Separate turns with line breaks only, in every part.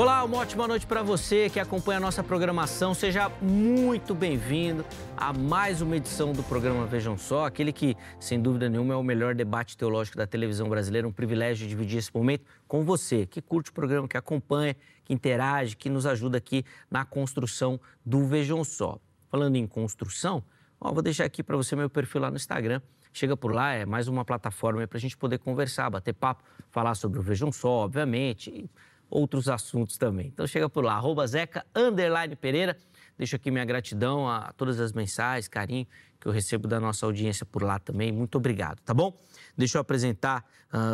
Olá, uma ótima noite para você que acompanha a nossa programação. Seja muito bem-vindo a mais uma edição do programa Vejam Só, aquele que, sem dúvida nenhuma, é o melhor debate teológico da televisão brasileira. Um privilégio dividir esse momento com você, que curte o programa, que acompanha, que interage, que nos ajuda aqui na construção do Vejam Só. Falando em construção, vou deixar aqui para você meu perfil lá no Instagram. Chega por lá, é mais uma plataforma para a gente poder conversar, bater papo, falar sobre o Vejam Só, obviamente, e outros assuntos também. Então chega por lá, @Zeca_Pereira. Deixo aqui minha gratidão a todas as mensagens, carinho que eu recebo da nossa audiência por lá também. Muito obrigado, tá bom? Deixa eu apresentar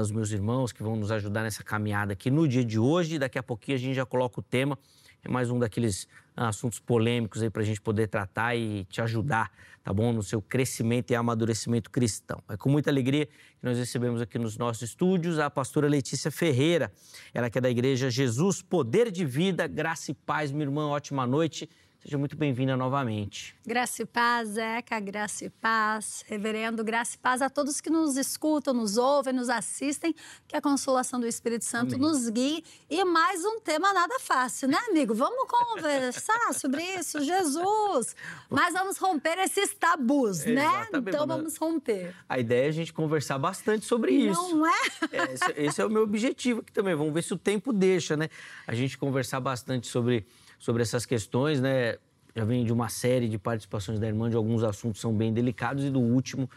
os meus irmãos que vão nos ajudar nessa caminhada aqui no dia de hoje. Daqui a pouquinho a gente já coloca o tema. É mais um daqueles assuntos polêmicos aí para a gente poder tratar e te ajudar, tá bom? No seu crescimento e amadurecimento cristão. É com muita alegria que nós recebemos aqui nos nossos estúdios a pastora Letícia Ferreira. Ela que é da Igreja Jesus Poder de Vida, Graça e Paz. Minha irmã, ótima noite. Seja muito bem-vinda novamente.
Graça e paz, Zeca, graça e paz. Reverendo, graça e paz a todos que nos escutam, nos ouvem, nos assistem. Que a consolação do Espírito Santo
Amém.
nos guie. E mais um tema nada fácil, né, amigo? Vamos conversar sobre isso, Jesus. Mas vamos romper esses tabus, né?
Exatamente.
Então vamos romper.
A ideia é a gente conversar bastante sobre isso.
Não é?
Esse é o meu objetivo aqui também. Vamos ver se o tempo deixa, né? A gente conversar bastante sobre essas questões, né? Já vem de uma série de participações da irmã, de alguns assuntos que são bem delicados e do último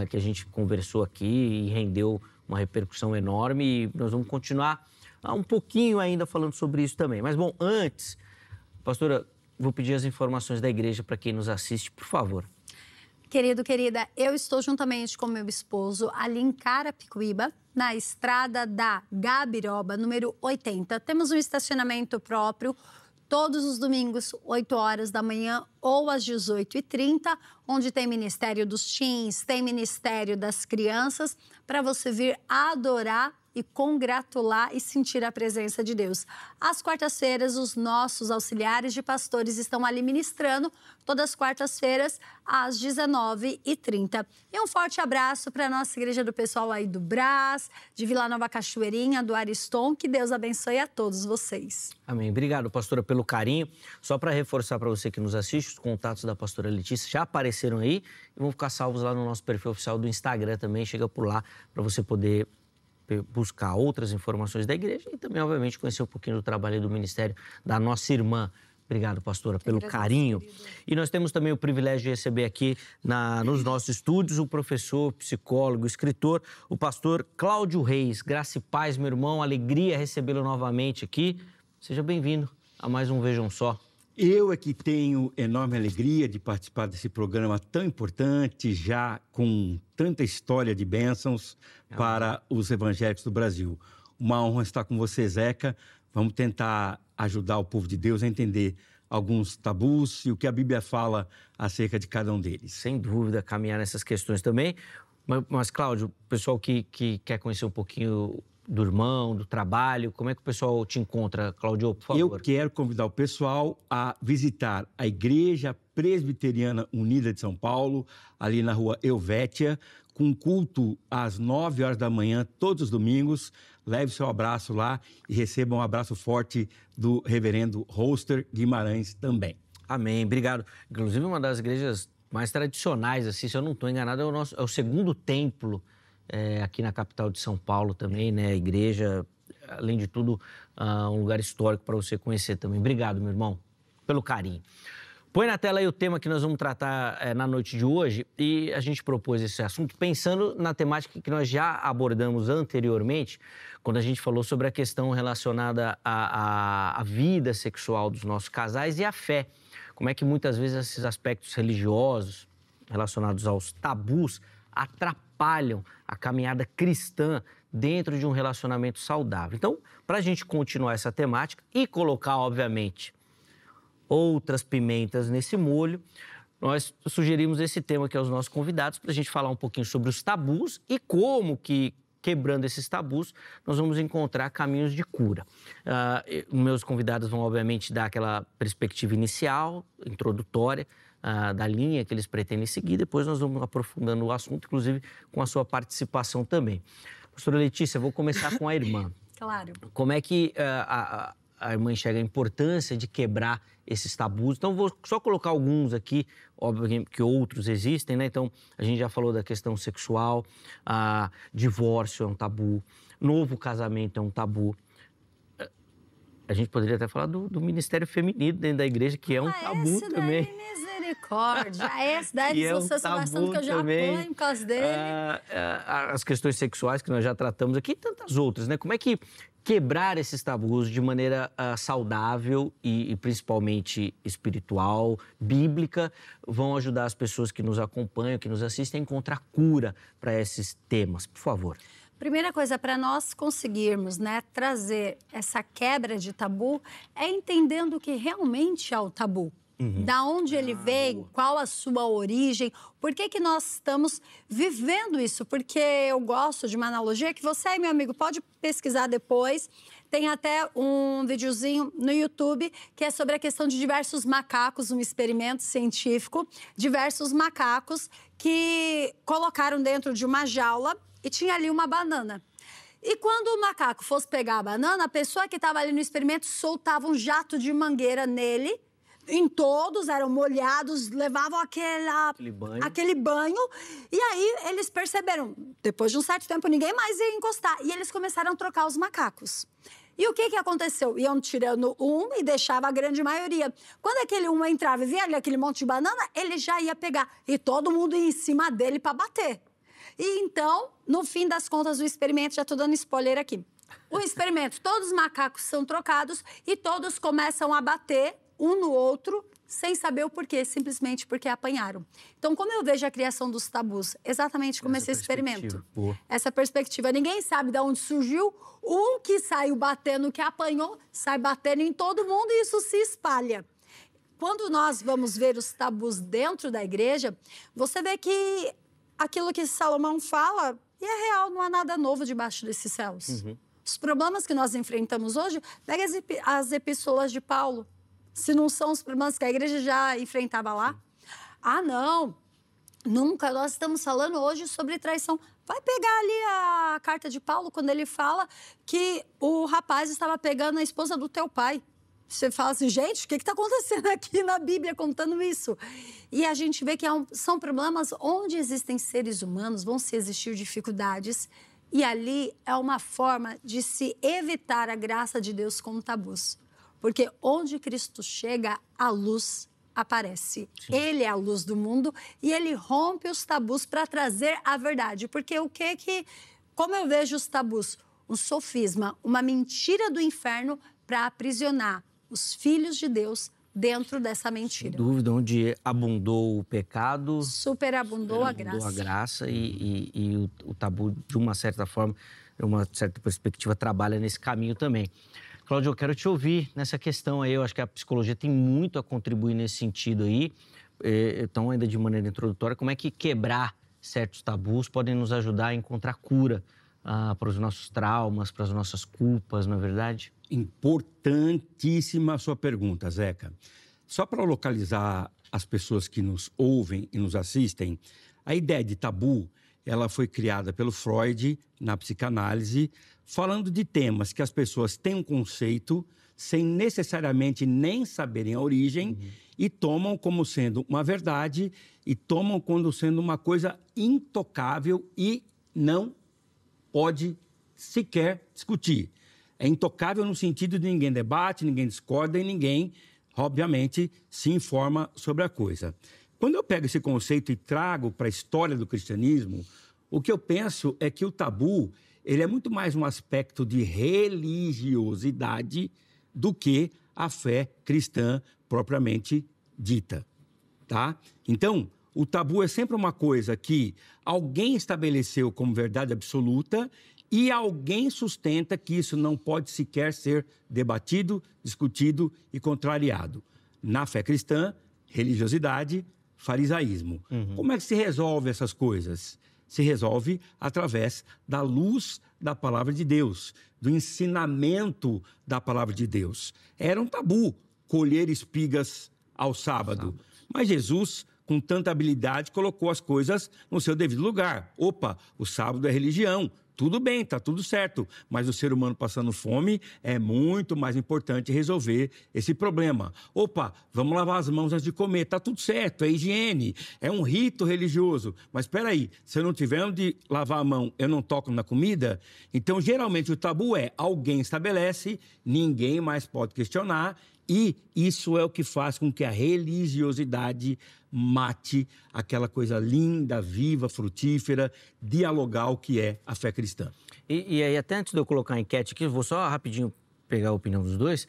que a gente conversou aqui e rendeu uma repercussão enorme e nós vamos continuar um pouquinho ainda falando sobre isso também. Mas, bom, antes, pastora, vou pedir as informações da igreja para quem nos assiste, por favor.
Querido, querida, eu estou juntamente com meu esposo ali em Carapicuíba, na estrada da Gabiroba, número 80. Temos um estacionamento próprio, todos os domingos, 8 horas da manhã ou às 18h30, onde tem Ministério dos Teens, tem Ministério das Crianças, para você vir adorar e congratular e sentir a presença de Deus. Às quartas-feiras, os nossos auxiliares de pastores estão ali ministrando, todas as quartas-feiras, às 19h30. E um forte abraço para a nossa igreja do pessoal aí do Brás, de Vila Nova Cachoeirinha, do Ariston. Que Deus abençoe a todos vocês.
Amém. Obrigado, pastora, pelo carinho. Só para reforçar para você que nos assiste, os contatos da pastora Letícia já apareceram aí e vão ficar salvos lá no nosso perfil oficial do Instagram também. Chega por lá para você poder buscar outras informações da igreja e também, obviamente, conhecer um pouquinho do trabalho e do ministério da nossa irmã. Obrigado, pastora, pelo carinho. E nós temos também o privilégio de receber aqui nos nossos estúdios o professor, psicólogo, escritor, o pastor Cláudio Reis. Graça e paz, meu irmão, alegria recebê-lo novamente aqui. Seja bem-vindo a mais um Vejam Só.
Eu é que tenho enorme alegria de participar desse programa tão importante, já com tanta história de bênçãos para os evangélicos do Brasil. Uma honra estar com você, Zeca. Vamos tentar ajudar o povo de Deus a entender alguns tabus e o que a Bíblia fala acerca de cada um deles.
Sem dúvida, caminhar nessas questões também. Mas Cláudio, o pessoal que quer conhecer um pouquinho do irmão, do trabalho, como é que o pessoal te encontra, Cláudio, por favor?
Eu quero convidar o pessoal a visitar a Igreja Presbiteriana Unida de São Paulo, ali na rua Helvétia, com culto às 9 horas da manhã, todos os domingos. Leve seu abraço lá e receba um abraço forte do reverendo Roster Guimarães também.
Amém, obrigado. Inclusive, uma das igrejas mais tradicionais, assim, se eu não estou enganado, é o segundo templo aqui na capital de São Paulo também, né? A igreja, além de tudo, um lugar histórico para você conhecer também. Obrigado, meu irmão, pelo carinho. Põe na tela aí o tema que nós vamos tratar na noite de hoje e a gente propôs esse assunto pensando na temática que nós já abordamos anteriormente, quando a gente falou sobre a questão relacionada à vida sexual dos nossos casais e à fé. Como é que muitas vezes esses aspectos religiosos relacionados aos tabus atrapalham a caminhada cristã dentro de um relacionamento saudável. Então, para a gente continuar essa temática e colocar, obviamente, outras pimentas nesse molho, nós sugerimos esse tema aqui aos nossos convidados para a gente falar um pouquinho sobre os tabus e como que, quebrando esses tabus, nós vamos encontrar caminhos de cura. Meus convidados vão, obviamente, dar aquela perspectiva inicial, introdutória, da linha que eles pretendem seguir. Depois nós vamos aprofundando o assunto, inclusive com a sua participação também. Pastora Letícia, vou começar com a irmã.
Claro.
Como é que a irmã enxerga a importância de quebrar esses tabus. Então, vou só colocar alguns aqui, óbvio que outros existem, né? Então, a gente já falou da questão sexual, divórcio é um tabu, novo casamento é um tabu. A gente poderia até falar do ministério feminino dentro da igreja, que é um tabu também.
Misericórdia. Esse daí é você bastante, que eu já apanho por causa dele.
As questões sexuais que nós já tratamos aqui e tantas outras, né? Como é que quebrar esses tabus de maneira saudável e principalmente espiritual, bíblica, vão ajudar as pessoas que nos acompanham, que nos assistem a encontrar cura para esses temas? Por favor.
Primeira coisa, para nós conseguirmos, né, trazer essa quebra de tabu, é entendendo o que realmente é o tabu. Da onde ele vem, qual a sua origem, por que nós estamos vivendo isso? Porque eu gosto de uma analogia que você, meu amigo, pode pesquisar depois. Tem até um videozinho no YouTube que é sobre a questão de diversos macacos, um experimento científico, diversos macacos que colocaram dentro de uma jaula e tinha ali uma banana. E quando o macaco fosse pegar a banana, a pessoa que estava ali no experimento soltava um jato de mangueira nele. Em todos, eram molhados, levavam aquele banho. E aí, eles perceberam, depois de um certo tempo, ninguém mais ia encostar. E eles começaram a trocar os macacos. E o que aconteceu? Iam tirando um e deixava a grande maioria. Quando aquele um entrava e via ali aquele monte de banana, ele já ia pegar. E todo mundo ia em cima dele para bater. E então, no fim das contas, o experimento, já estou dando spoiler aqui. O experimento, todos os macacos são trocados e todos começam a bater um no outro, sem saber o porquê, simplesmente porque apanharam. Então, como eu vejo a criação dos tabus? Exatamente como esse experimento. Essa perspectiva. Ninguém sabe de onde surgiu. Um que saiu batendo, que apanhou, sai batendo em todo mundo e isso se espalha. Quando nós vamos ver os tabus dentro da igreja, você vê que aquilo que Salomão fala, e é real, não há nada novo debaixo desses céus. Os problemas que nós enfrentamos hoje, pega as epístolas de Paulo. Se não são os problemas que a igreja já enfrentava lá. Ah, não, nunca. Nós estamos falando hoje sobre traição. Vai pegar ali a carta de Paulo, quando ele fala que o rapaz estava pegando a esposa do teu pai. Você fala assim, gente, o que está acontecendo aqui na Bíblia contando isso? E a gente vê que são problemas onde existem seres humanos, vão se existir dificuldades. E ali é uma forma de se evitar a graça de Deus com tabus. Porque onde Cristo chega, a luz aparece. Sim. Ele é a luz do mundo e ele rompe os tabus para trazer a verdade. Porque como eu vejo os tabus? Um sofisma, uma mentira do inferno para aprisionar os filhos de Deus dentro dessa mentira.
Sem dúvida, onde abundou o pecado...
Superabundou a graça.
A graça e o tabu, de uma certa forma, de uma certa perspectiva, trabalha nesse caminho também. Cláudio, eu quero te ouvir nessa questão aí. Eu acho que a psicologia tem muito a contribuir nesse sentido aí. Então, ainda de maneira introdutória, como é que quebrar certos tabus podem nos ajudar a encontrar cura para os nossos traumas, para as nossas culpas, não é verdade?
Importantíssima a sua pergunta, Zeca. Só para localizar as pessoas que nos ouvem e nos assistem, a ideia de tabu, ela foi criada pelo Freud na psicanálise, falando de temas que as pessoas têm um conceito sem necessariamente nem saberem a origem e tomam como sendo uma verdade e tomam como sendo uma coisa intocável e não pode sequer discutir. É intocável no sentido de ninguém debate, ninguém discorda e ninguém, obviamente, se informa sobre a coisa. Quando eu pego esse conceito e trago para a história do cristianismo, o que eu penso é que o tabu, ele é muito mais um aspecto de religiosidade do que a fé cristã propriamente dita, tá? Então, o tabu é sempre uma coisa que alguém estabeleceu como verdade absoluta e alguém sustenta que isso não pode sequer ser debatido, discutido e contrariado. Na fé cristã, religiosidade, farisaísmo. Como é que se resolve essas coisas? Se resolve através da luz da palavra de Deus, do ensinamento da palavra de Deus. Era um tabu colher espigas ao sábado. Mas Jesus, com tanta habilidade, colocou as coisas no seu devido lugar. Opa, o sábado é religião. tudo bem, está tudo certo, mas o ser humano passando fome é muito mais importante resolver esse problema. Opa, vamos lavar as mãos antes de comer, está tudo certo, é higiene, é um rito religioso. Mas espera aí, se eu não tiver onde lavar a mão, eu não toco na comida? Então, geralmente, o tabu é alguém estabelece, ninguém mais pode questionar, e isso é o que faz com que a religiosidade mate aquela coisa linda, viva, frutífera, dialogal que é a fé cristã.
E aí, até antes de eu colocar a enquete aqui, eu vou só rapidinho pegar a opinião dos dois.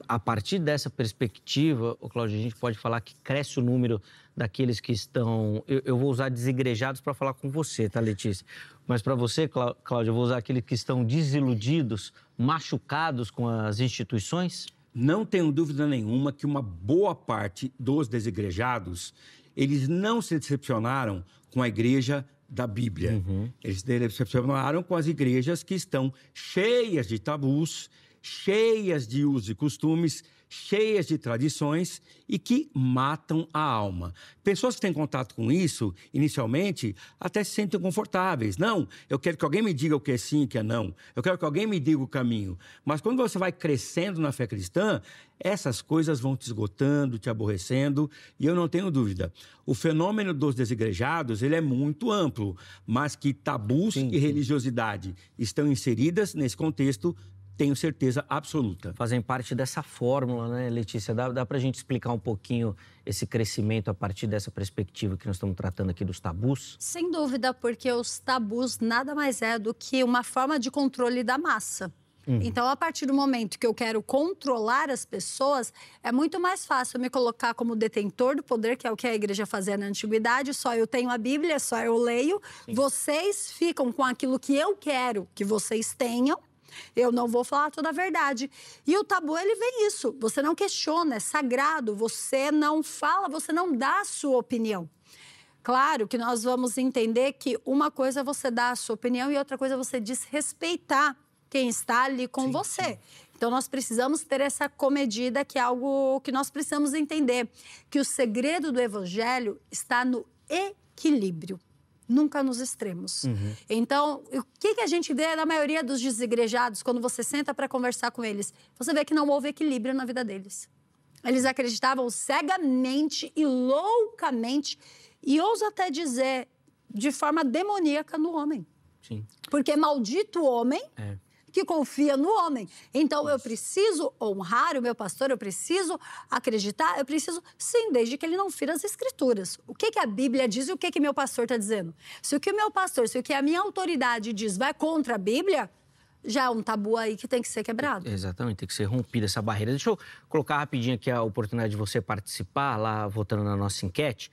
A partir dessa perspectiva, Cláudio, a gente pode falar que cresce o número daqueles que estão... Eu vou usar desigrejados para falar com você, tá, Letícia? Mas para você, Cláudio, eu vou usar aqueles que estão desiludidos, machucados com as instituições?
Não tenho dúvida nenhuma que uma boa parte dos desigrejados, eles não se decepcionaram com a igreja da Bíblia. Eles se decepcionaram com as igrejas que estão cheias de tabus, cheias de usos e costumes, cheias de tradições e que matam a alma. Pessoas que têm contato com isso, inicialmente, até se sentem confortáveis. Não, eu quero que alguém me diga o que é sim e o que é não. Eu quero que alguém me diga o caminho. Mas quando você vai crescendo na fé cristã, essas coisas vão te esgotando, te aborrecendo, e eu não tenho dúvida. O fenômeno dos desigrejados, ele é muito amplo, mas que tabus e religiosidade estão inseridas nesse contexto, tenho certeza absoluta.
Fazem parte dessa fórmula, né, Letícia? Dá para a gente explicar um pouquinho esse crescimento a partir dessa perspectiva que nós estamos tratando aqui dos tabus?
Sem dúvida, porque os tabus nada mais é do que uma forma de controle da massa. Então, a partir do momento que eu quero controlar as pessoas, é muito mais fácil me colocar como detentor do poder, que é o que a igreja fazia na antiguidade. Só eu tenho a Bíblia, só eu leio. Vocês ficam com aquilo que eu quero que vocês tenham. Eu não vou falar toda a verdade. E o tabu, ele vem isso. Você não questiona, é sagrado. Você não fala, você não dá a sua opinião. Claro que nós vamos entender que uma coisa é você dar a sua opinião e outra coisa é você desrespeitar quem está ali com você. Então, nós precisamos ter essa comedida, que é algo que nós precisamos entender. Que o segredo do evangelho está no equilíbrio. Nunca nos extremos. Então, o que a gente vê na maioria dos desigrejados, quando você senta para conversar com eles? Você vê que não houve equilíbrio na vida deles. Eles acreditavam cegamente e loucamente, e ouso até dizer, de forma demoníaca no homem.
Sim.
Porque maldito o homem que confia no homem. Então, eu preciso honrar o meu pastor, eu preciso acreditar, eu preciso, sim, desde que ele não fira as escrituras. O que a Bíblia diz e o que meu pastor está dizendo? Se o que o meu pastor, se o que a minha autoridade diz vai contra a Bíblia, já é um tabu aí que tem que ser quebrado.
Exatamente, tem que ser rompida essa barreira. Deixa eu colocar rapidinho aqui a oportunidade de você participar, lá votando na nossa enquete,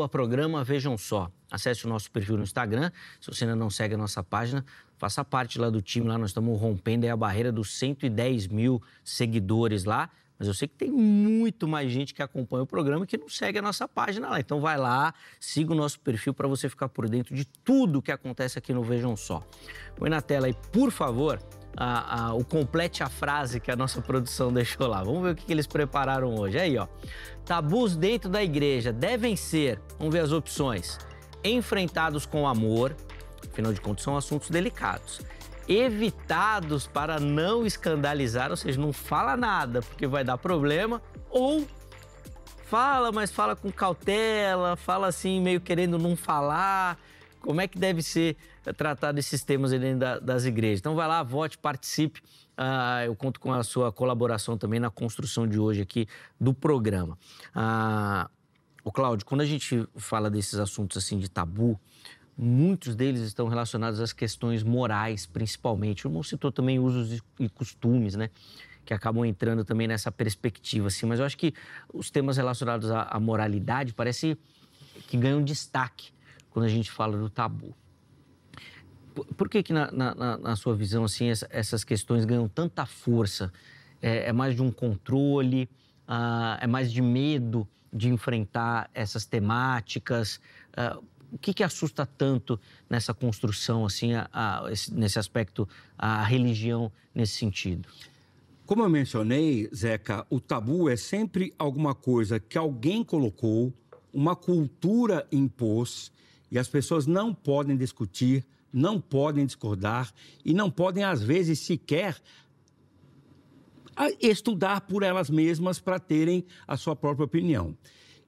@programa Vejam Só. Acesse o nosso perfil no Instagram, se você ainda não segue a nossa página, faça parte lá do time, lá nós estamos rompendo aí a barreira dos 110 mil seguidores lá, mas eu sei que tem muito mais gente que acompanha o programa e que não segue a nossa página lá. Então vai lá, siga o nosso perfil para você ficar por dentro de tudo que acontece aqui no Vejam Só. Põe na tela aí, por favor, o complete a frase que a nossa produção deixou lá. Vamos ver o que eles prepararam hoje. Aí, ó. Tabus dentro da igreja devem ser, vamos ver as opções, enfrentados com amor, afinal de contas são assuntos delicados, evitados para não escandalizar, ou seja, não fala nada porque vai dar problema, ou fala, mas fala com cautela, fala assim meio querendo não falar. Como é que deve ser tratado esses temas dentro das igrejas? Então vai lá, vote, participe. Eu conto com a sua colaboração também na construção de hoje aqui do programa. Cláudio, quando a gente fala desses assuntos assim de tabu, muitos deles estão relacionados às questões morais, principalmente. O irmão citou também usos e costumes, né? Que acabam entrando também nessa perspectiva, assim. Mas eu acho que os temas relacionados à moralidade parece que ganham destaque quando a gente fala do tabu. Por que na sua visão, assim, essas questões ganham tanta força? É mais de um controle? É mais de medo de enfrentar essas temáticas? O que assusta tanto nessa construção, assim, nesse aspecto, a religião nesse sentido?
Como eu mencionei, Zeca, o tabu é sempre alguma coisa que alguém colocou, uma cultura impôs, e as pessoas não podem discutir não podem discordar e não podem, às vezes, sequer estudar por elas mesmas para terem a sua própria opinião.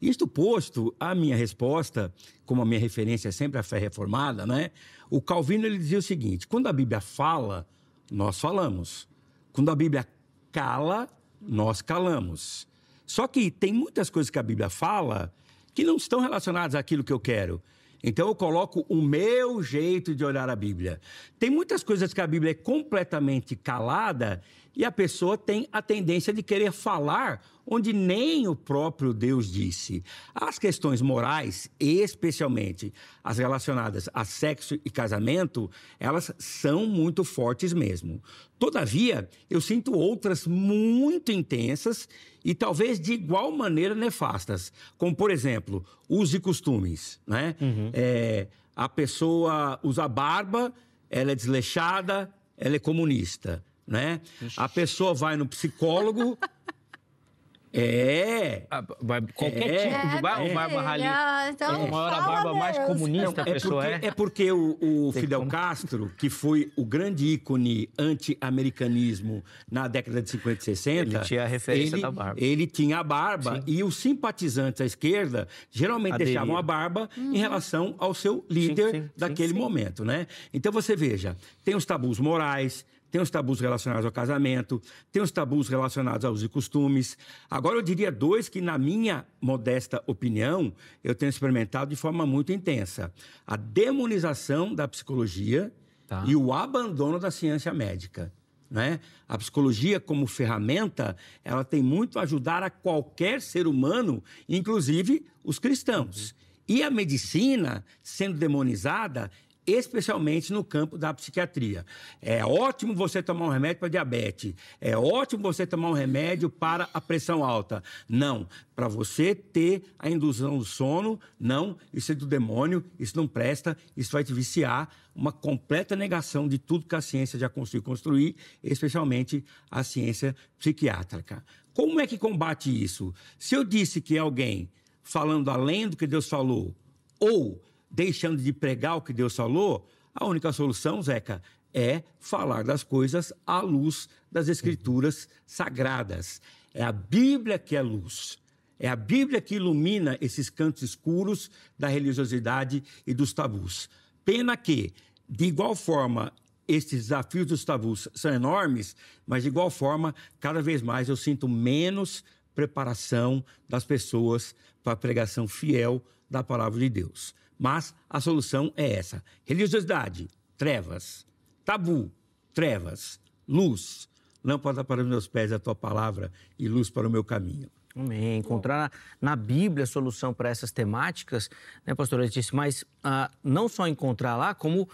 Isto posto, a minha resposta, como a minha referência é sempre a fé reformada, né? O Calvino ele dizia o seguinte: quando a Bíblia fala, nós falamos. Quando a Bíblia cala, nós calamos. Só que tem muitas coisas que a Bíblia fala que não estão relacionadas àquilo que eu quero. Então, eu coloco o meu jeito de olhar a Bíblia. Tem muitas coisas que a Bíblia é completamente calada e a pessoa tem a tendência de querer falar onde nem o próprio Deus disse. As questões morais, especialmente as relacionadas a sexo e casamento, elas são muito fortes mesmo. Todavia, eu sinto outras muito intensas e talvez de igual maneira nefastas, como, por exemplo, usos e costumes, né? A pessoa usa barba, ela é desleixada, ela é comunista, né? A pessoa vai no psicólogo...
Qualquer tipo de barba rali.
Então,
a barba mais comunista a pessoa é.
É porque o Fidel Castro, que foi o grande ícone anti-americanismo na década de 50 e 60...
Ele tinha a referência da barba.
Ele tinha a barba. Sim. E os simpatizantes à esquerda geralmente deixavam a barba em relação ao seu líder daquele momento, né? Então, você veja, tem os tabus morais... Tem os tabus relacionados ao casamento, tem os tabus relacionados aos costumes. Agora, eu diria dois que, na minha modesta opinião, eu tenho experimentado de forma muito intensa. A demonização da psicologia e o abandono da ciência médica, né? A psicologia, como ferramenta, ela tem muito a ajudar a qualquer ser humano, inclusive os cristãos. E a medicina, sendo demonizada, especialmente no campo da psiquiatria. É ótimo você tomar um remédio para diabetes, é ótimo você tomar um remédio para a pressão alta. Não, para você ter a indução do sono, não, isso é do demônio, isso não presta, isso vai te viciar, uma completa negação de tudo que a ciência já conseguiu construir, especialmente a ciência psiquiátrica. Como é que combate isso? Se eu disse que é alguém falando além do que Deus falou, ou deixando de pregar o que Deus falou, a única solução, Zeca, é falar das coisas à luz das Escrituras sagradas. É a Bíblia que é luz. É a Bíblia que ilumina esses cantos escuros da religiosidade e dos tabus. Pena que, de igual forma, esses desafios dos tabus são enormes, mas, de igual forma, cada vez mais eu sinto menos preparação das pessoas para a pregação fiel da palavra de Deus. Mas a solução é essa: religiosidade, trevas; tabu, trevas; luz. Lâmpada para os meus pés é a tua palavra e luz para o meu caminho.
Amém. Encontrar na Bíblia a solução para essas temáticas, né, pastor? Eu disse, mas não só encontrar lá, como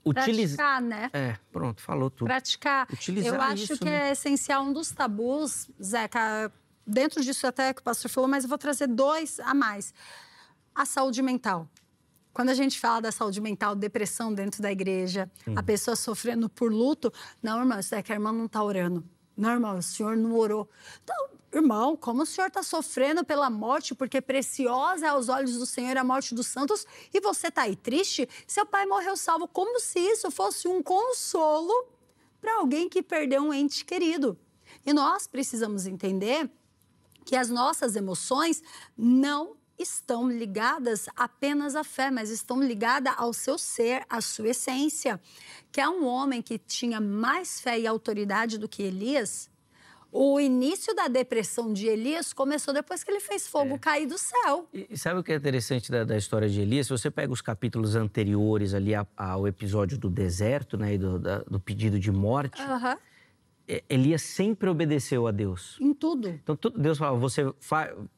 utilizar.
Praticar, né?
Pronto, falou tudo.
Praticar.
Utilizar
eu acho
isso,
que
né?
é essencial um dos tabus, Zeca, dentro disso até que o pastor falou, mas eu vou trazer dois a mais. A saúde mental. Quando a gente fala da saúde mental, depressão dentro da igreja, a pessoa sofrendo por luto, não, irmão, isso é que a irmã não está orando. Não, irmão, o senhor não orou. Então, irmão, como o senhor está sofrendo pela morte, porque preciosa é aos olhos do Senhor a morte dos santos, e você está aí triste? Seu pai morreu salvo, como se isso fosse um consolo para alguém que perdeu um ente querido. E nós precisamos entender que as nossas emoções não estão ligadas apenas à fé, mas estão ligadas ao seu ser, à sua essência. Que é um homem que tinha mais fé e autoridade do que Elias. O início da depressão de Elias começou depois que ele fez fogo cair do céu.
E sabe o que é interessante da história de Elias? Se você pega os capítulos anteriores ali ao episódio do deserto, né, e do pedido de morte, Elias sempre obedeceu a Deus.
Em tudo.
Então, Deus falava,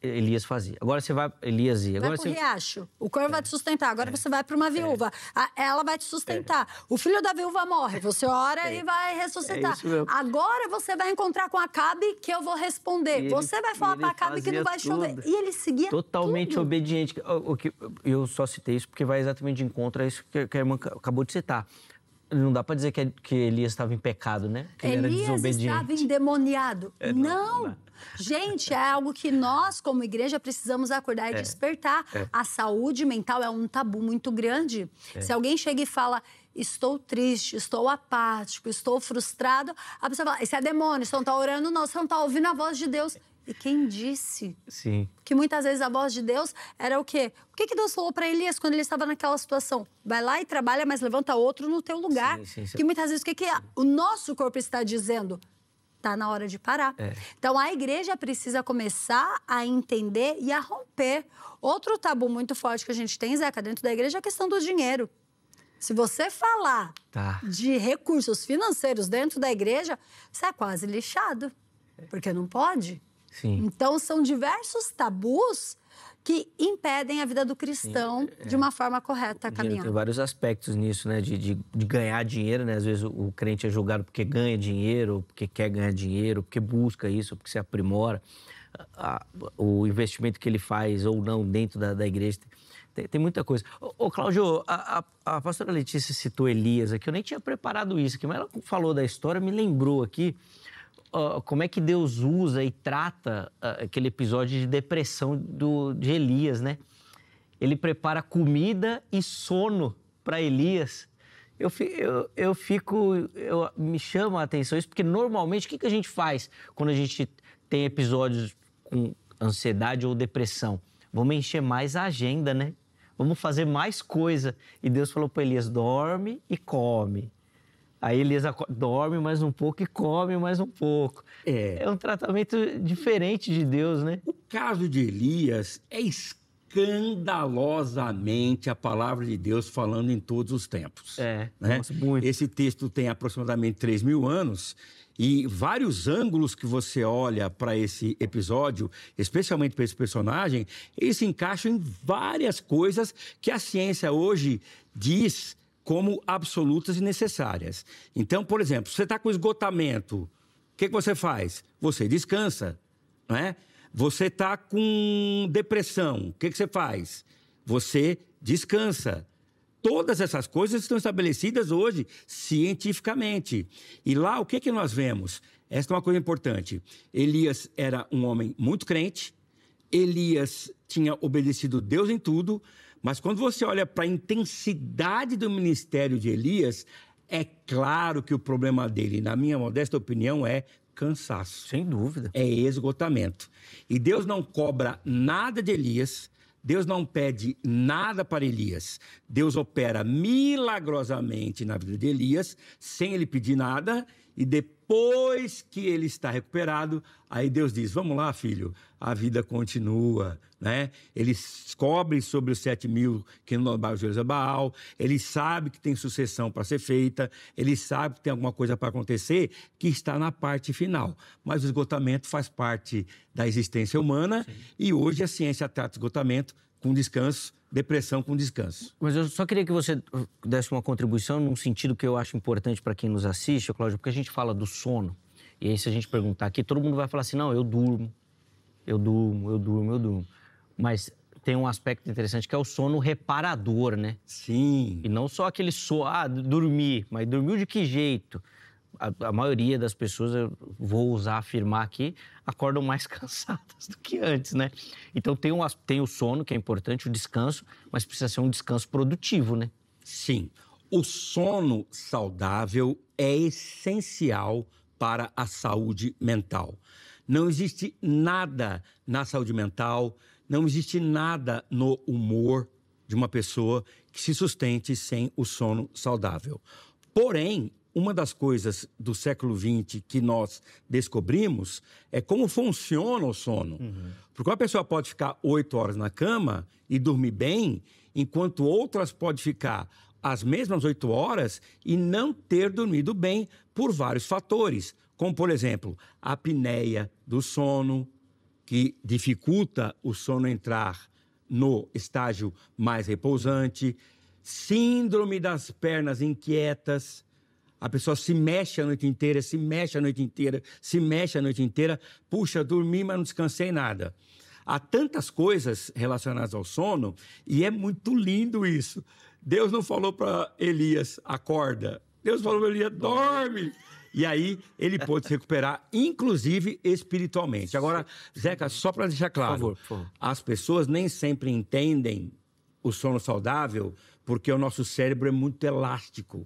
Elias fazia. Agora você vai, Elias ia. Agora
vai pro riacho. O corvo vai te sustentar. Agora você vai para uma viúva. Ela vai te sustentar. O filho da viúva morre. Você ora e vai ressuscitar. Agora você vai encontrar com Acabe que eu vou responder. Você vai falar para Acabe que não vai chover. E ele seguia
totalmente
tudo.
obediente. Eu só citei isso porque vai exatamente de encontro a isso que a irmã acabou de citar. Não dá para dizer que Elias estava em pecado, né? Que ele era desobediente.
Estava endemoniado. Não. Gente, é algo que nós, como igreja, precisamos acordar e despertar. A saúde mental é um tabu muito grande. Se alguém chega e fala, estou triste, estou apático, estou frustrado, a pessoa fala, esse é demônio, você não está orando, não, você não está ouvindo a voz de Deus. E quem disse que muitas vezes a voz de Deus era o quê? O que Deus falou para Elias quando ele estava naquela situação? Vai lá e trabalha, mas levanta outro no teu lugar. Que muitas vezes o que o nosso corpo está dizendo? Está na hora de parar. Então, a igreja precisa começar a entender e a romper. Outro tabu muito forte que a gente tem, Zeca, dentro da igreja é a questão do dinheiro. Se você falar de recursos financeiros dentro da igreja, você é quase lixado, porque não pode. Então, são diversos tabus que impedem a vida do cristão de uma forma correta a caminhar.
Tem vários aspectos nisso, né? De ganhar dinheiro, né? Às vezes o crente é julgado porque ganha dinheiro, porque quer ganhar dinheiro, porque busca isso, porque se aprimora. O investimento que ele faz ou não dentro da igreja. Tem muita coisa. Ô, Cláudio, a pastora Letícia citou Elias aqui. Eu nem tinha preparado isso aqui, mas ela falou da história, me lembrou aqui como é que Deus usa e trata aquele episódio de depressão de Elias, né? Ele prepara comida e sono para Elias. Me chama a atenção isso, porque normalmente o que a gente faz quando a gente tem episódios com ansiedade ou depressão? Vamos encher mais a agenda, né? Vamos fazer mais coisa. E Deus falou para Elias, dorme e come. Aí Elias dorme mais um pouco e come mais um pouco. É um tratamento diferente de Deus, né?
O caso de Elias é escandalosamente a palavra de Deus falando em todos os tempos. Né?
Nossa, muito.
Esse texto tem aproximadamente 3.000 anos e vários ângulos que você olha para esse episódio, especialmente para esse personagem, eles se encaixam em várias coisas que a ciência hoje diz como absolutas e necessárias. Então, por exemplo, você está com esgotamento, o que você faz? Você descansa, não é? Você está com depressão, o que você faz? Você descansa. Todas essas coisas estão estabelecidas hoje cientificamente. E lá, o que nós vemos? Esta é uma coisa importante. Elias era um homem muito crente, Elias tinha obedecido Deus em tudo, mas quando você olha para a intensidade do ministério de Elias, é claro que o problema dele, na minha modesta opinião, é cansaço.
Sem dúvida.
É esgotamento. E Deus não cobra nada de Elias, Deus não pede nada para Elias. Deus opera milagrosamente na vida de Elias, sem ele pedir nada, e depois que ele está recuperado, aí Deus diz, vamos lá, filho, a vida continua, né? Ele cobre sobre os 7.000 que não dobraram os joelhos a Baal, ele sabe que tem sucessão para ser feita, ele sabe que tem alguma coisa para acontecer que está na parte final. Mas o esgotamento faz parte da existência humana. Sim. E hoje a ciência trata esgotamento com descanso, depressão com descanso.
Mas eu só queria que você desse uma contribuição num sentido que eu acho importante para quem nos assiste, Cláudio, porque a gente fala do sono. E aí, se a gente perguntar aqui, todo mundo vai falar assim, não, eu durmo. Mas tem um aspecto interessante que é o sono reparador, né?
Sim.
E não só aquele sono, dormir, mas dormiu de que jeito? A maioria das pessoas, eu vou afirmar aqui, acordam mais cansadas do que antes, né? Então tem o sono, que é importante, o descanso, mas precisa ser um descanso produtivo, né?
Sim. O sono saudável é essencial para a saúde mental. Não existe nada na saúde mental, não existe nada no humor de uma pessoa que se sustente sem o sono saudável. Porém, uma das coisas do século XX que nós descobrimos é como funciona o sono. Porque uma pessoa pode ficar 8 horas na cama e dormir bem, enquanto outras podem ficar as mesmas 8 horas e não ter dormido bem por vários fatores. Como, por exemplo, a apneia do sono, que dificulta o sono entrar no estágio mais repousante, síndrome das pernas inquietas. A pessoa se mexe a noite inteira, se mexe a noite inteira, se mexe a noite inteira. Puxa, dormi, mas não descansei nada. Há tantas coisas relacionadas ao sono e é muito lindo isso. Deus não falou para Elias, acorda, Deus falou, Elias, dorme. E aí ele pôde se recuperar, inclusive espiritualmente. Agora, Zeca, só para deixar claro,
por favor.
as pessoas nem sempre entendem o sono saudável porque o nosso cérebro é muito elástico.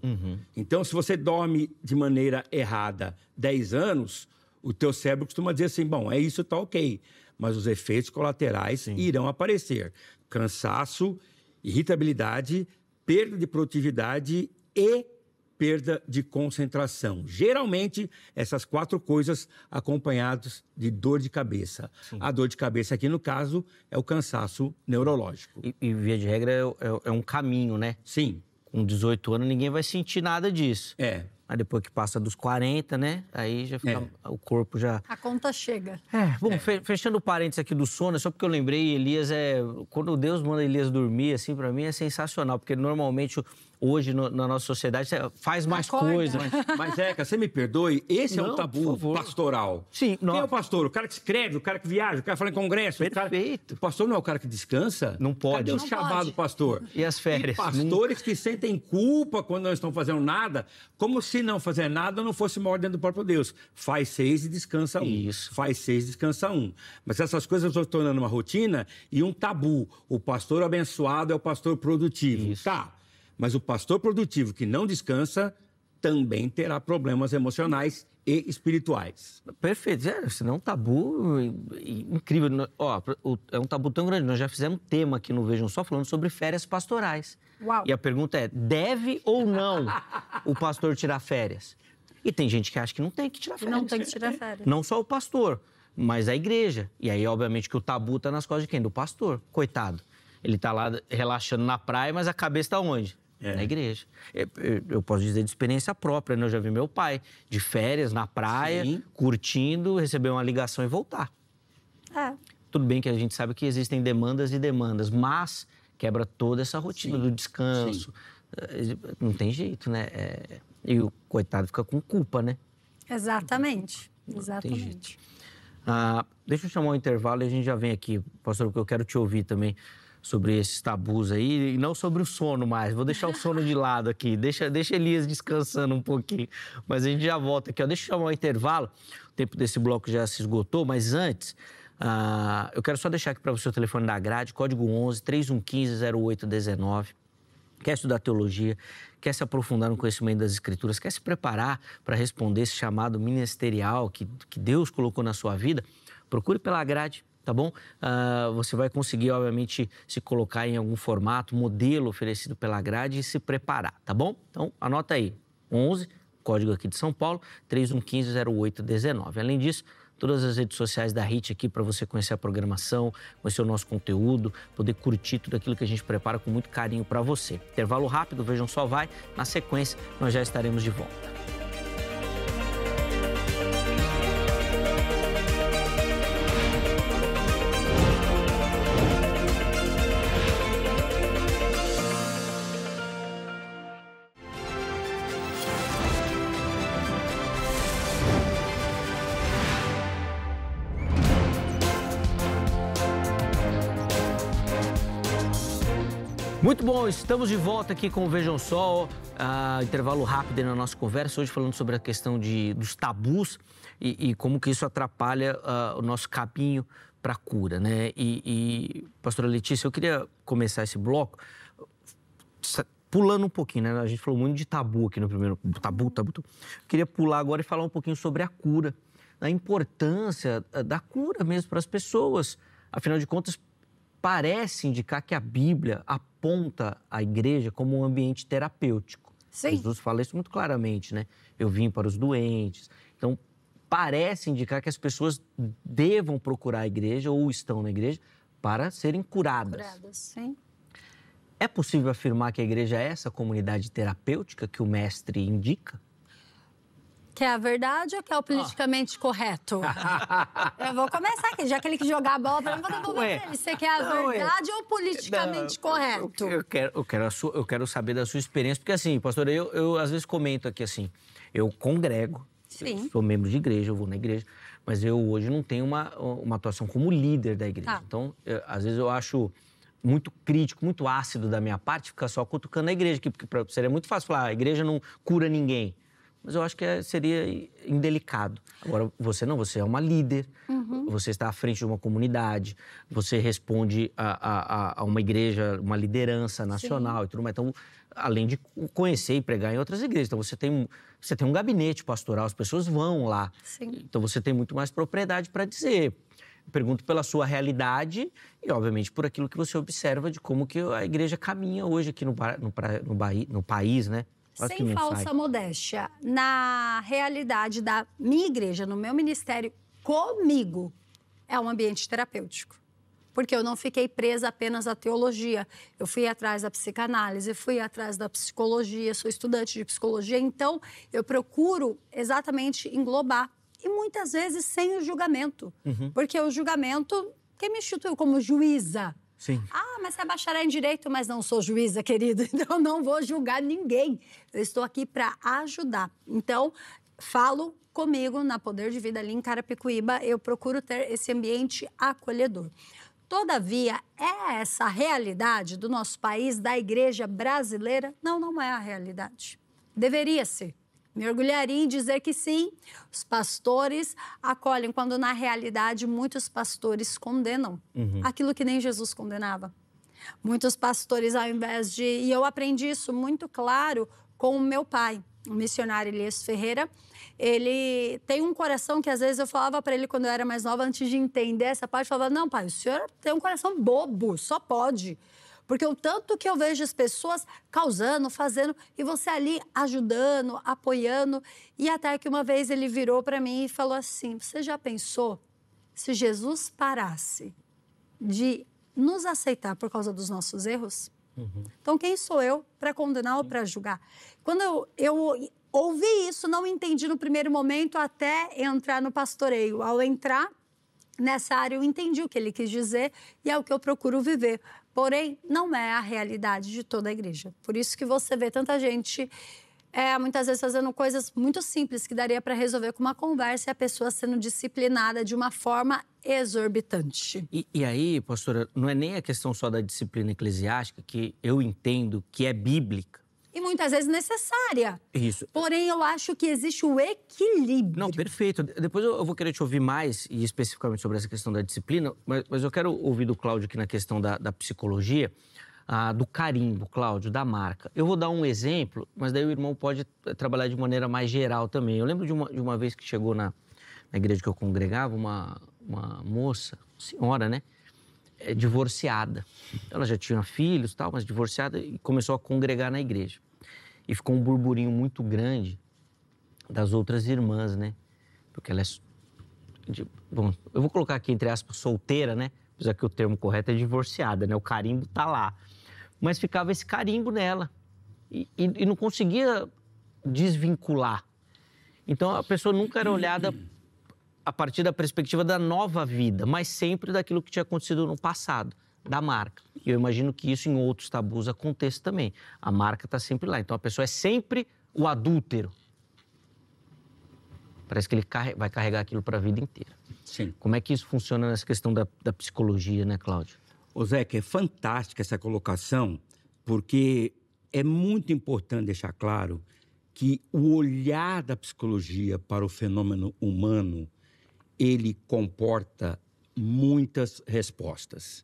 Então, se você dorme de maneira errada 10 anos, o teu cérebro costuma dizer assim, bom, é isso, tá ok. Mas os efeitos colaterais irão aparecer. Cansaço, irritabilidade, perda de produtividade e perda de concentração. Geralmente, essas 4 coisas acompanhadas de dor de cabeça. A dor de cabeça aqui, no caso, é o cansaço neurológico.
E via de regra, é um caminho, né?
Sim.
Com 18 anos, ninguém vai sentir nada disso. Aí depois que passa dos 40, né? Aí já fica... O corpo já...
A conta chega.
Bom, fechando o parênteses aqui do sono, só porque eu lembrei, Elias quando Deus manda Elias dormir, assim, pra mim é sensacional. Porque normalmente, hoje, na nossa sociedade, você faz mais coisa.
Mas, Zeca, você me perdoe, esse é um tabu pastoral.
Sim.
Quem é o pastor? O cara que escreve, o cara que viaja, o cara que fala em congresso.
Perfeito.
O pastor não é o cara que descansa?
Não pode.
Cadê o chamado pastor?
E as férias?
E pastores que sentem culpa quando não estão fazendo nada, como se não fazer nada não fosse uma ordem do próprio Deus. Faz 6 e descansa 1.
Isso.
Faz 6 e descansa 1. Mas essas coisas estão se tornando uma rotina e um tabu. O pastor abençoado é o pastor produtivo.
Isso.
Tá. Mas o pastor produtivo que não descansa também terá problemas emocionais e espirituais.
Perfeito. Senão é um tabu incrível. Ó, é um tabu tão grande. Nós já fizemos um tema aqui no Vejam Só falando sobre férias pastorais.
Uau.
E a pergunta é, deve ou não o pastor tirar férias? E tem gente que acha que não tem que tirar férias.
Não tem que tirar férias.
Não só o pastor, mas a igreja. E aí, obviamente, que o tabu tá nas costas de quem? Do pastor. Coitado. Ele tá lá relaxando na praia, mas a cabeça tá onde? Na igreja. Eu posso dizer de experiência própria, né? Eu já vi meu pai de férias na praia, curtindo, receber uma ligação e voltar. Tudo bem que a gente sabe que existem demandas e demandas, mas quebra toda essa rotina do descanso. Não tem jeito, né? E o coitado fica com culpa, né?
Exatamente.
Tem jeito. Deixa eu chamar um intervalo e a gente já vem aqui, pastor, porque eu quero te ouvir também sobre esses tabus aí, e não sobre o sono mais. Vou deixar o sono de lado aqui, deixa Elias descansando um pouquinho. Mas a gente já volta aqui, ó. Deixa eu chamar um intervalo, o tempo desse bloco já se esgotou, mas antes, eu quero só deixar aqui para você o telefone da grade, código 11 3115 0819. Quer estudar teologia, quer se aprofundar no conhecimento das Escrituras, quer se preparar para responder esse chamado ministerial que Deus colocou na sua vida, procure pela grade, tá bom? Você vai conseguir, obviamente, se colocar em algum formato, modelo oferecido pela grade e se preparar, tá bom? Então, anota aí, 11, código aqui de São Paulo, 3115 0819. Além disso, todas as redes sociais da HIT aqui para você conhecer a programação, conhecer o nosso conteúdo, poder curtir tudo aquilo que a gente prepara com muito carinho para você. Intervalo rápido, Vejam Só vai. Na sequência, nós já estaremos de volta. Muito bom, estamos de volta aqui com o Vejam Só, intervalo rápido na nossa conversa, hoje falando sobre a questão dos tabus e como que isso atrapalha o nosso caminho para a cura, né? Pastora Letícia, eu queria começar esse bloco pulando um pouquinho, né? A gente falou muito de tabu aqui no primeiro, tabu. Eu queria pular agora e falar um pouquinho sobre a cura, a importância da cura mesmo para as pessoas, afinal de contas, parece indicar que a Bíblia aponta a igreja como um ambiente terapêutico.
Sim.
Jesus fala isso muito claramente, né? Eu vim para os doentes. Então, parece indicar que as pessoas devam procurar a igreja ou estão na igreja para serem curadas.
Sim.
É possível afirmar que a igreja é essa comunidade terapêutica que o mestre indica?
Quer a verdade ou quer o politicamente correto? Eu vou começar aqui, já que ele quis jogar a bola para mim, vou devolver pra ele. Você quer a verdade ou politicamente correto?
Eu quero saber da sua experiência, porque assim, pastora, eu às vezes comento aqui assim, eu congrego, eu sou membro de igreja, eu vou na igreja, mas eu hoje não tenho uma atuação como líder da igreja. Então, às vezes eu acho muito crítico, muito ácido da minha parte, ficar só cutucando a igreja, porque seria muito fácil falar, a igreja não cura ninguém. Mas eu acho que seria indelicado. Agora, você não, você é uma líder, você está à frente de uma comunidade, você responde a uma igreja, uma liderança nacional e tudo mais. Então, além de conhecer e pregar em outras igrejas, então você tem um gabinete pastoral, as pessoas vão lá.
Sim.
Então, você tem muito mais propriedade para dizer. Eu pergunto pela sua realidade e, obviamente, por aquilo que você observa de como que a igreja caminha hoje aqui no país, né?
Sem falsa modéstia, na realidade da minha igreja, no meu ministério, comigo, é um ambiente terapêutico. Porque eu não fiquei presa apenas à teologia. Eu fui atrás da psicanálise, fui atrás da psicologia, sou estudante de psicologia. Então, eu procuro exatamente englobar. E muitas vezes sem o julgamento. Porque o julgamento, quem me instituiu como juíza?
Sim.
Ah, mas você é bacharel em direito, mas não sou juíza, querido. Então, eu não vou julgar ninguém. Eu estou aqui para ajudar. Então, falo comigo na Poder de Vida ali em Carapicuíba. Eu procuro ter esse ambiente acolhedor. Todavia, é essa a realidade do nosso país, da igreja brasileira? Não, não é a realidade. Deveria ser. Me orgulharia em dizer que sim, os pastores acolhem, quando na realidade muitos pastores condenam aquilo que nem Jesus condenava. Muitos pastores, ao invés de... E eu aprendi isso muito claro com o meu pai, o missionário Elias Ferreira. Ele tem um coração que às vezes eu falava para ele quando eu era mais nova, antes de entender essa parte, eu falava, não, pai, o senhor tem um coração bobo, só pode. Porque o tanto que eu vejo as pessoas causando, fazendo, e você ali ajudando, apoiando. E até que uma vez ele virou para mim e falou assim, você já pensou se Jesus parasse de nos aceitar por causa dos nossos erros? Então, quem sou eu para condenar ou para julgar? Quando eu ouvi isso, não entendi no primeiro momento até entrar no pastoreio. Ao entrar nessa área, eu entendi o que ele quis dizer e é o que eu procuro viver. Porém, não é a realidade de toda a igreja. Por isso que você vê tanta gente, muitas vezes, fazendo coisas muito simples que daria para resolver com uma conversa e a pessoa sendo disciplinada de uma forma exorbitante.
E aí, pastora, não é nem a questão só da disciplina eclesiástica, que eu entendo que é bíblica.
E muitas vezes necessária.
Isso.
Porém, eu acho que existe o equilíbrio.
Não, perfeito. Depois eu vou querer te ouvir mais, e especificamente sobre essa questão da disciplina, mas eu quero ouvir do Cláudio aqui na questão da psicologia, do carimbo, Cláudio, da marca. Eu vou dar um exemplo, mas daí o irmão pode trabalhar de maneira mais geral também. Eu lembro de uma vez que chegou na igreja que eu congregava, uma moça, senhora, né? Divorciada. Ela já tinha filhos e tal, mas divorciada, e começou a congregar na igreja. E ficou um burburinho muito grande das outras irmãs, né? Porque ela bom, eu vou colocar aqui, entre aspas, solteira, né? Apesar que o termo correto é divorciada, né? O carimbo tá lá. Mas ficava esse carimbo nela. E não conseguia desvincular. Então, a pessoa nunca era olhada a partir da perspectiva da nova vida, mas sempre daquilo que tinha acontecido no passado, da marca. E eu imagino que isso em outros tabus aconteça também. A marca está sempre lá. Então, a pessoa é sempre o adúltero. Parece que ele vai carregar aquilo para a vida inteira.
Sim.
Como é que isso funciona nessa questão da psicologia, né, Cláudio?
Ô, Zeca, é fantástica essa colocação, porque é muito importante deixar claro que o olhar da psicologia para o fenômeno humano, ele comporta muitas respostas.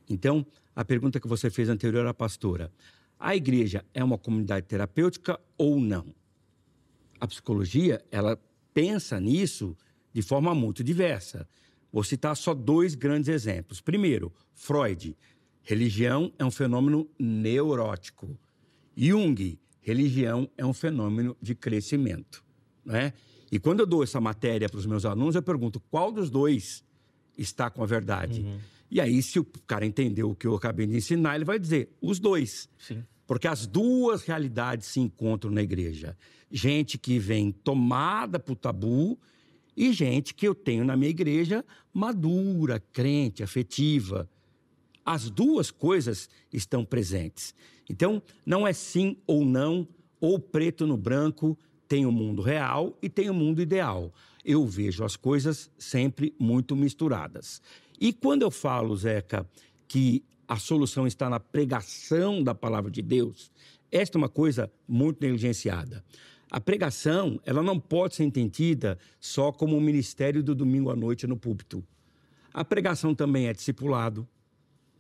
Então, a pergunta que você fez anterior à pastora, a igreja é uma comunidade terapêutica ou não? A psicologia, ela pensa nisso de forma muito diversa. Vou citar só 2 grandes exemplos. Primeiro, Freud. Religião é um fenômeno neurótico. Jung, religião é um fenômeno de crescimento, né? E quando eu dou essa matéria para os meus alunos, eu pergunto qual dos 2 está com a verdade. E aí, se o cara entendeu o que eu acabei de ensinar, ele vai dizer os 2.
Sim.
Porque as 2 realidades se encontram na igreja. Gente que vem tomada por tabu e gente que eu tenho na minha igreja madura, crente, afetiva. As 2 coisas estão presentes. Então, não é sim ou não, ou preto no branco, tem o mundo real e tem o mundo ideal. Eu vejo as coisas sempre muito misturadas. E quando eu falo, Zeca, que a solução está na pregação da palavra de Deus, esta é uma coisa muito negligenciada. A pregação, ela não pode ser entendida só como o ministério do domingo à noite no púlpito. A pregação também é discipulado,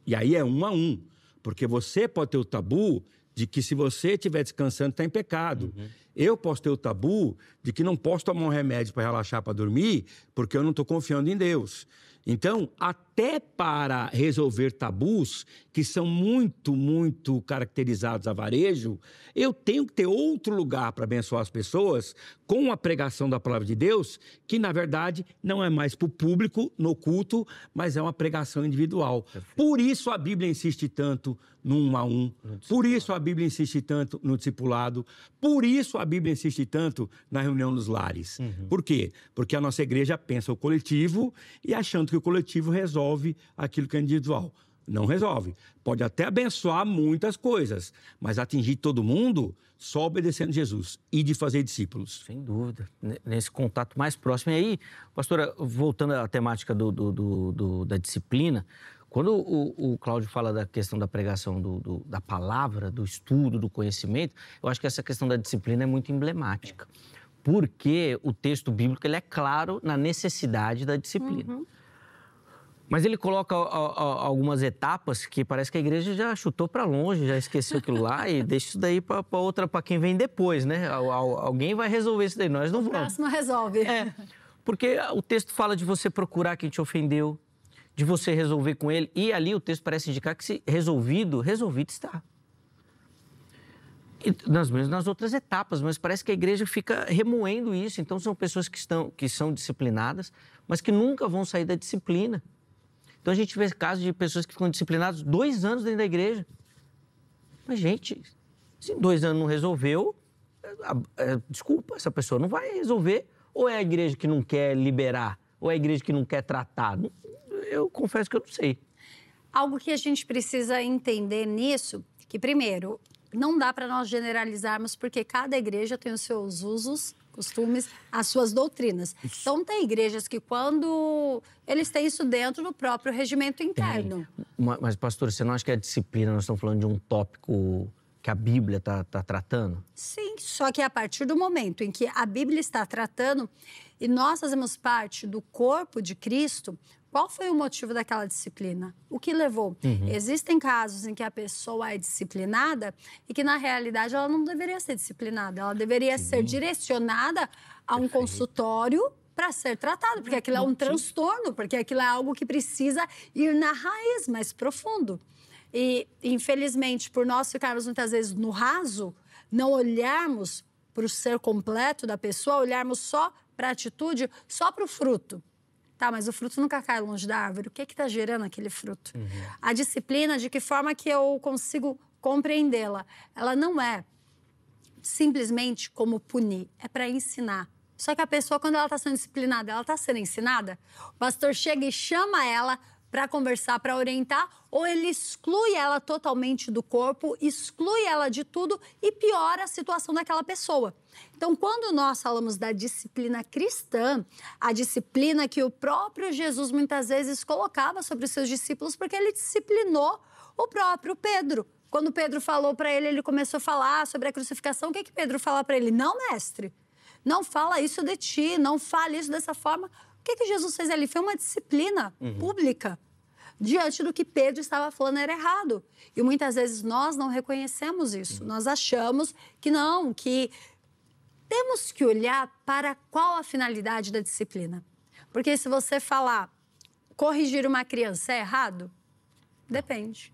e aí é 1 a 1, porque você pode ter o tabu de que se você estiver descansando, está em pecado. Eu posso ter o tabu de que não posso tomar um remédio para relaxar, para dormir, porque eu não estou confiando em Deus. Então, até para resolver tabus, que são muito, muito caracterizados a varejo, eu tenho que ter outro lugar para abençoar as pessoas com a pregação da palavra de Deus, que, na verdade, não é mais para o público, no culto, mas é uma pregação individual. Perfeito. Por isso a Bíblia insiste tanto no 1 a 1, por isso a Bíblia insiste tanto no discipulado, por isso a Bíblia insiste tanto na reunião dos lares. Por quê? Porque a nossa igreja pensa o coletivo e achando que o coletivo resolve aquilo que é individual. Não resolve. Pode até abençoar muitas coisas, mas atingir todo mundo só obedecendo Jesus e de fazer discípulos.
Sem dúvida. Nesse contato mais próximo. E aí, pastora, voltando à temática da disciplina, quando o Cláudio fala da questão da pregação da palavra, do estudo, do conhecimento, eu acho que essa questão da disciplina é muito emblemática. Porque o texto bíblico ele é claro na necessidade da disciplina. Mas ele coloca algumas etapas que parece que a igreja já chutou para longe, já esqueceu aquilo lá e deixa isso daí para quem vem depois, né? Alguém vai resolver isso daí, nós não vamos.
O próximo resolve.
Porque o texto fala de você procurar quem te ofendeu, de você resolver com ele, e ali o texto parece indicar que se resolvido está. E nas outras etapas, mas parece que a igreja fica remoendo isso. Então são pessoas que são disciplinadas, mas que nunca vão sair da disciplina. Então, a gente vê casos de pessoas que ficam disciplinadas 2 anos dentro da igreja. Mas, gente, se 2 anos não resolveu, desculpa, essa pessoa não vai resolver. Ou é a igreja que não quer liberar, ou é a igreja que não quer tratar. Eu confesso que eu não sei.
Algo que a gente precisa entender nisso, que primeiro, não dá para nós generalizarmos, porque cada igreja tem os seus usos, costumes, as suas doutrinas. Então, tem igrejas que quando eles têm isso dentro do próprio regimento interno.
Mas, pastor, você não acha que a disciplina, nós estamos falando de um tópico que a Bíblia está tratando?
Sim, só que a partir do momento em que a Bíblia está tratando e nós fazemos parte do corpo de Cristo, qual foi o motivo daquela disciplina? O que levou? Existem casos em que a pessoa é disciplinada e que, na realidade, ela não deveria ser disciplinada. Ela deveria ser direcionada a um consultório para ser tratada, porque aquilo é um transtorno, porque aquilo é algo que precisa ir na raiz mais profundo. E, infelizmente, por nós ficarmos muitas vezes no raso, não olharmos para o ser completo da pessoa, olharmos só para a atitude, só para o fruto. Tá, mas o fruto nunca cai longe da árvore. O que está gerando aquele fruto? A disciplina, de que forma que eu consigo compreendê-la? Ela não é simplesmente como punir, é para ensinar. Só que a pessoa, quando ela está sendo disciplinada, ela está sendo ensinada, o pastor chega e chama ela para conversar, para orientar, ou ele exclui ela totalmente do corpo, exclui ela de tudo e piora a situação daquela pessoa. Então, quando nós falamos da disciplina cristã, a disciplina que o próprio Jesus muitas vezes colocava sobre os seus discípulos, porque ele disciplinou o próprio Pedro. Quando Pedro falou para ele, ele começou a falar sobre a crucificação, o que Pedro fala para ele? Não, mestre, não fala isso de ti, não fale isso dessa forma. O que Jesus fez ali? Foi uma disciplina pública. Diante do que Pedro estava falando era errado. E muitas vezes nós não reconhecemos isso. Nós achamos que não, que temos que olhar para qual a finalidade da disciplina. Porque se você falar corrigir uma criança é errado, depende.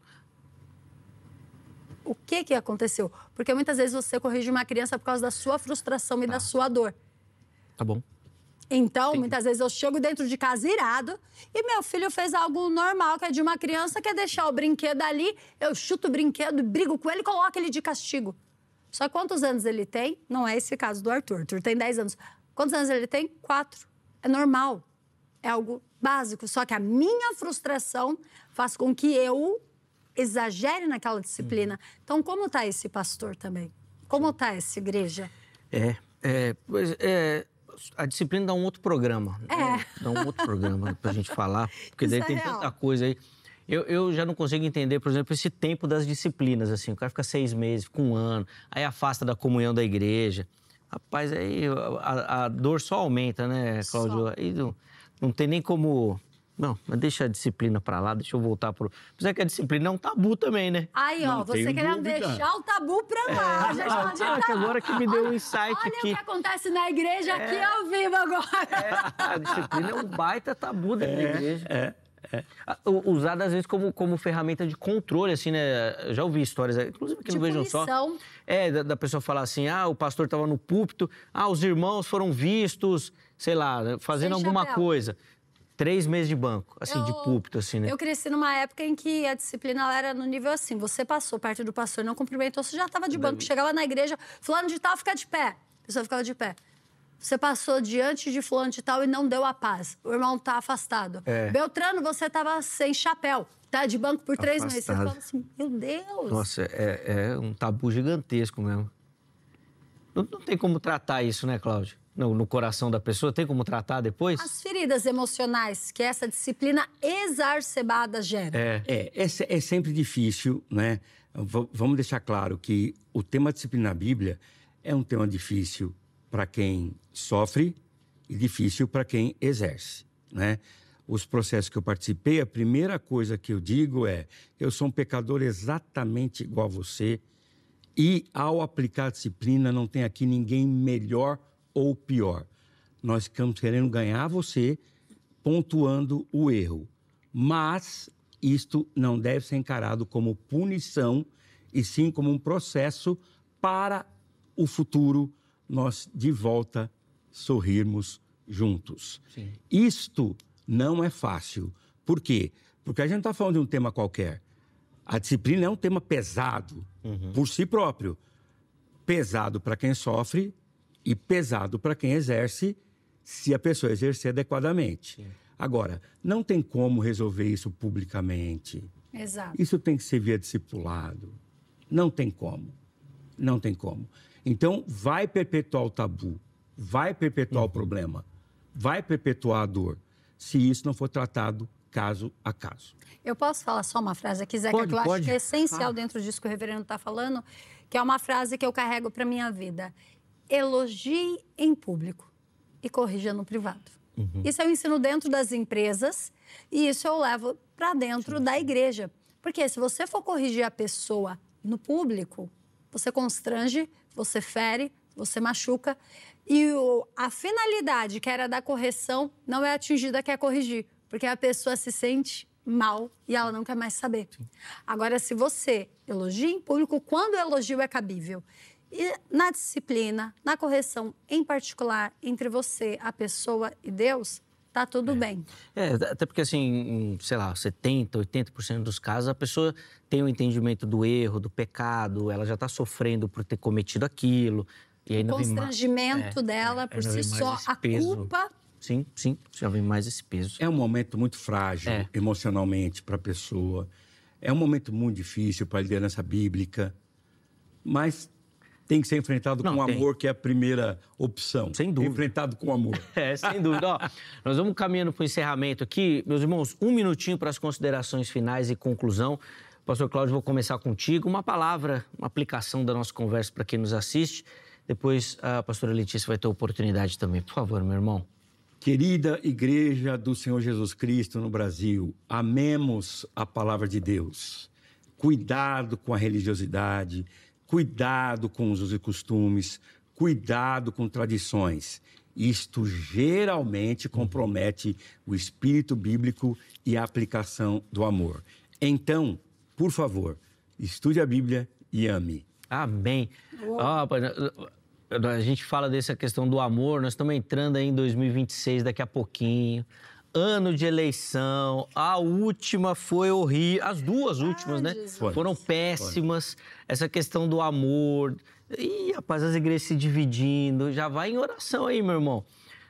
O que aconteceu? Porque muitas vezes você corrige uma criança por causa da sua frustração e da sua dor.
Tá bom.
Então, muitas vezes eu chego dentro de casa irado e meu filho fez algo normal, que é de uma criança, que é deixar o brinquedo ali, eu chuto o brinquedo, brigo com ele e coloco ele de castigo. Só quantos anos ele tem? Não é esse caso do Arthur. Arthur tem 10 anos. Quantos anos ele tem? 4. É normal. É algo básico. Só que a minha frustração faz com que eu exagere naquela disciplina. Então, como está esse pastor também? Como está essa igreja?
A disciplina dá um outro programa. Dá um outro programa pra gente falar, porque daí tem tanta coisa aí. Eu já não consigo entender, por exemplo, esse tempo das disciplinas, assim. O cara fica 6 meses, fica 1 ano, aí afasta da comunhão da igreja. Rapaz, aí a dor só aumenta, né, Cláudio? Aí não tem nem como... Não, mas deixa a disciplina pra lá, deixa eu voltar pro... Apesar que a disciplina é um tabu também, né?
Aí, ó, você querendo deixar o tabu pra lá.
Agora que me deu um insight
olha
aqui.
Olha o que acontece na igreja aqui ao vivo agora.
A disciplina é um baita tabu da igreja. Usada, às vezes, como ferramenta de controle, assim, né? Eu já ouvi histórias, inclusive aqui no Vejam Só. Da pessoa falar assim, o pastor estava no púlpito, os irmãos foram vistos, sei lá, fazendo alguma coisa. 3 meses de banco, assim, de púlpito, assim, né?
Eu cresci numa época em que a disciplina ela era no nível assim, você passou perto do pastor, não cumprimentou, você já estava de banco. Chegava na igreja, fulano de tal, fica de pé. A pessoa ficava de pé. Você passou diante de fulano de tal e não deu a paz. O irmão tá afastado. Beltrano, você estava sem chapéu. Tá de banco por 3 meses. Você fala assim, meu Deus.
Nossa, é um tabu gigantesco mesmo. Não tem como tratar isso, né, Cláudio? No coração da pessoa, tem como tratar depois?
As feridas emocionais que essa disciplina exacerbada gera.
É sempre difícil, né? Vamos deixar claro que o tema disciplina na Bíblia é um tema difícil para quem sofre e difícil para quem exerce, né? Os processos que eu participei, a primeira coisa que eu digo é: eu sou um pecador exatamente igual a você e, ao aplicar a disciplina, não tem aqui ninguém melhor ou pior. Nós estamos querendo ganhar você, pontuando o erro. Mas isto não deve ser encarado como punição, e sim como um processo para o futuro nós, de volta, sorrirmos juntos.
Sim.
Isto não é fácil. Por quê? Porque a gente não está falando de um tema qualquer. A disciplina é um tema pesado, por si próprio. Pesado para quem sofre e pesado para quem exerce, se a pessoa exercer adequadamente.
Sim.
Agora, não tem como resolver isso publicamente.
Exato.
Isso tem que ser via discipulado. Não tem como. Não tem como. Então, vai perpetuar o tabu, vai perpetuar o problema, vai perpetuar a dor, se isso não for tratado caso a caso.
Eu posso falar só uma frase aqui, Zeca, que eu acho que é essencial dentro disso que o reverendo está falando, que é uma frase que eu carrego para a minha vida. Elogie em público e corrija no privado. Isso eu ensino dentro das empresas e isso eu levo para dentro da igreja. Porque se você for corrigir a pessoa no público, você constrange, você fere, você machuca. E a finalidade, que era da correção, não é atingida, que é corrigir. Porque a pessoa se sente mal e ela não quer mais saber. Sim. Agora, se você elogia em público, quando o elogio é cabível, e na disciplina, na correção em particular, entre você, a pessoa e Deus, tá tudo bem.
Até porque, assim, sei lá, 70%, 80% dos casos, a pessoa tem o entendimento do erro, do pecado, ela já está sofrendo por ter cometido aquilo. E ainda
o constrangimento dela por si só, a culpa...
Sim, já vem mais esse peso.
É um momento muito frágil emocionalmente para a pessoa. É um momento muito difícil para a liderança bíblica, mas tem que ser enfrentado com amor, que é a primeira opção.
Sem dúvida.
Enfrentado com amor.
Sem dúvida. Ó, nós vamos caminhando para o encerramento aqui. Meus irmãos, 1 minutinho para as considerações finais e conclusão. Pastor Cláudio, vou começar contigo. Uma palavra, uma aplicação da nossa conversa para quem nos assiste. Depois a pastora Letícia vai ter oportunidade também. Por favor, meu irmão.
Querida Igreja do Senhor Jesus Cristo no Brasil, amemos a palavra de Deus. Cuidado com a religiosidade, cuidado com os usos e costumes, cuidado com tradições. Isto geralmente compromete o espírito bíblico e a aplicação do amor. Então, por favor, estude a Bíblia e ame.
Amém. A gente fala dessa questão do amor, nós estamos entrando aí em 2026 daqui a pouquinho. Ano de eleição, a última foi horrível, as duas últimas, né? Foram péssimas. Essa questão do amor. Ih, rapaz, as igrejas se dividindo. Já vai em oração aí, meu irmão.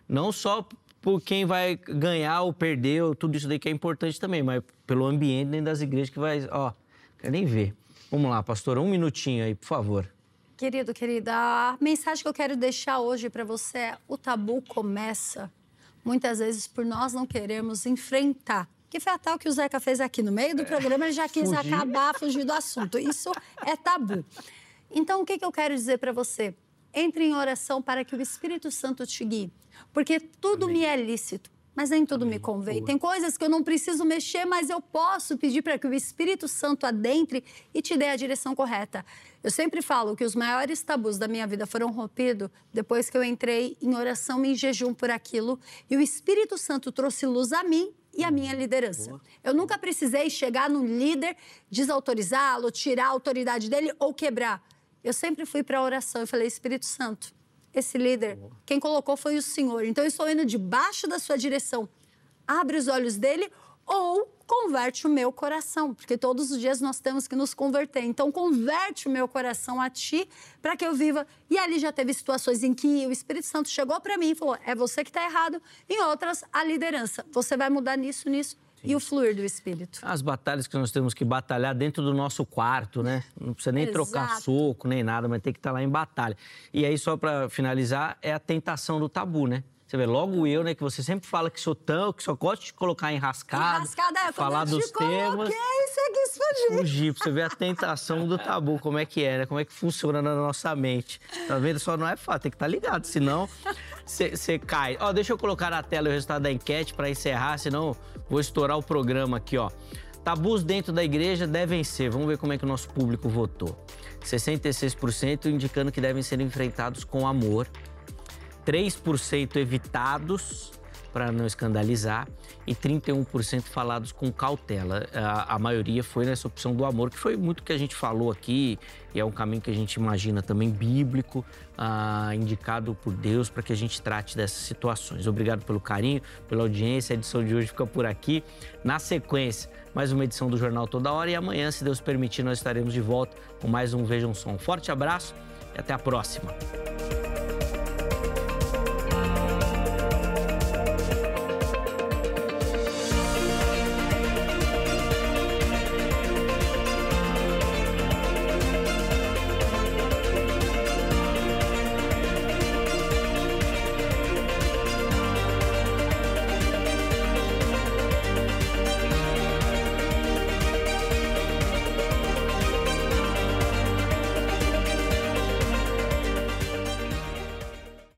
Não só por quem vai ganhar ou perder, tudo isso daí que é importante também, mas pelo ambiente dentro das igrejas que vai... quero nem ver. Vamos lá, pastora, 1 minutinho aí, por favor.
Querido, querida, a mensagem que eu quero deixar hoje para você é: o tabu começa muitas vezes por nós não queremos enfrentar que foi a tal que o Zeca fez aqui no meio do programa, ele já quis acabar, fugir do assunto. Isso é tabu. Então, o que eu quero dizer para você? Entre em oração para que o Espírito Santo te guie, porque tudo me é lícito, mas nem tudo me convém. Tem coisas que eu não preciso mexer, mas eu posso pedir para que o Espírito Santo adentre e te dê a direção correta. Eu sempre falo que os maiores tabus da minha vida foram rompidos depois que eu entrei em oração e em jejum por aquilo, e o Espírito Santo trouxe luz a mim e a minha liderança. Eu nunca precisei chegar num líder, desautorizá-lo, tirar a autoridade dele ou quebrar. Eu sempre fui para a oração e falei, Espírito Santo, esse líder, quem colocou foi o Senhor. Então, eu estou indo debaixo da sua direção. Abre os olhos dele ou converte o meu coração, porque todos os dias nós temos que nos converter. Então, converte o meu coração a ti para que eu viva. E ali já teve situações em que o Espírito Santo chegou para mim e falou, é você que está errado. Em outras, a liderança. Você vai mudar nisso, nisso. E o fluir do Espírito.
As batalhas que nós temos que batalhar dentro do nosso quarto, né? Não precisa nem trocar soco, nem nada, mas tem que estar lá em batalha. E aí, só para finalizar, é a tentação do tabu, né? Você vê, logo eu, né, que você sempre fala que sou tão, que só gosto de colocar enrascada, falar dos temas. Fugir, pra você ver a tentação do tabu, como é que é, né? Como é que funciona na nossa mente. Tá vendo? Só não é fácil, tem que estar ligado, senão você cai. Ó, deixa eu colocar na tela o resultado da enquete para encerrar, senão vou estourar o programa aqui, ó. Tabus dentro da igreja devem ser, vamos ver como é que o nosso público votou. 66% indicando que devem ser enfrentados com amor. 3% evitados para não escandalizar e 31% falados com cautela. A maioria foi nessa opção do amor, que foi muito que a gente falou aqui e é um caminho que a gente imagina também bíblico, indicado por Deus para que a gente trate dessas situações. Obrigado pelo carinho, pela audiência. A edição de hoje fica por aqui. Na sequência, mais uma edição do Jornal Toda Hora e amanhã, se Deus permitir, nós estaremos de volta com mais um Vejam Só. Um forte abraço e até a próxima.